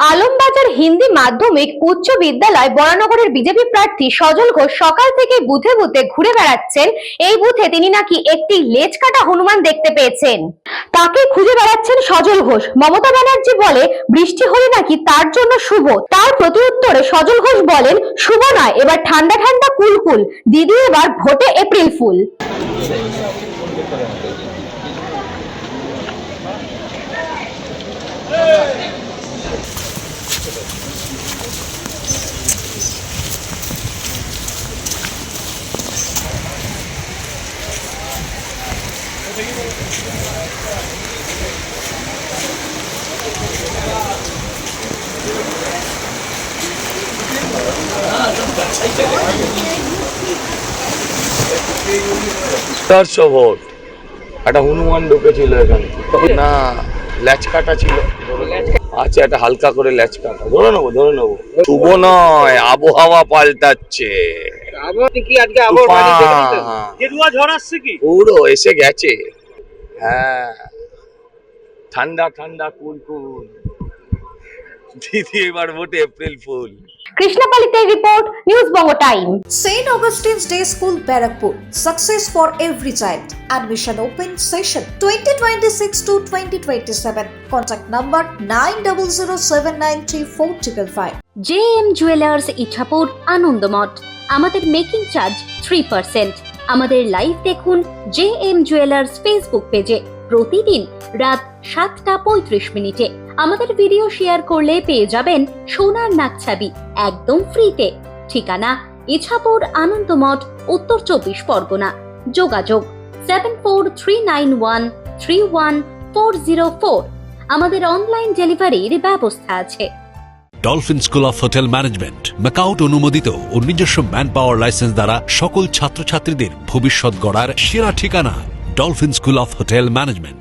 আলমবাজার হিন্দি মাধ্যমিক উচ্চ বিদ্যালয় বরানগরের বিজেপি প্রার্থী সজল ঘোষ সকাল থেকে বুথে বুথে ঘুরে বেড়াচ্ছেন। এই বুথে তিনি নাকি একটি লেজ কাটা হনুমান দেখতে পেয়েছেন। তাকে খুঁজে বেড়াচ্ছেন সজল ঘোষ। মমতা ব্যানার্জি বলে বৃষ্টি হলে নাকি তার জন্য শুভ। তার প্রতি উত্তরে সজল ঘোষ বলেন, শুভ নয়, এবার ঠান্ডা ঠান্ডা কুলকুল। দিদি এবার ভোটে এপ্রিল ফুল। ভোট একটা হনুমান ঢুকেছিল এখানে, না ল্যাচ কাটা ছিল, আচ্ছা একটা হালকা করে ল্যাচ কাটা, ধরে নেবো। শুভ নয়, আবহাওয়া পাল্টাচ্ছে, পুরো এসে গেছে। হ্যাঁ, ঠান্ডা ঠান্ডা কুলকুল, দিদি এবার ভোটে April fool. কৃষ্ণাপালিতে report, news Banga time. St. Augustine's Day School, Barakpur. Success for every child. Admission open session 2026 to 2027. Contact number 9007934555. JM jewellers Ichapur Anandamath. আমাদের মেকিং চার্জ 3%। আমাদের লাইভ দেখুন JM জুয়েলার্স ফেসবুক পেজে প্রতিদিন রাত 7:35 আমাদের ভিডিও শেয়ার করলে পেয়ে যাবেন সোনার নাকছাবি একদম ফ্রিতে। ঠিকানা ইছাপুর আনন্দমঠ, উত্তর 24 পরগনা। যোগাযোগ 7439131404। আমাদের অনলাইন ডেলিভারির ব্যবস্থা আছে। Dolphin school of hotel management MAKAUT অনুমোদিত ও নিজস্ব ম্যান পাওয়ার লাইসেন্স দ্বারা সকল ছাত্রছাত্রীদের ভবিষ্যৎ গড়ার সেরা ঠিকানা dolphin school of hotel management.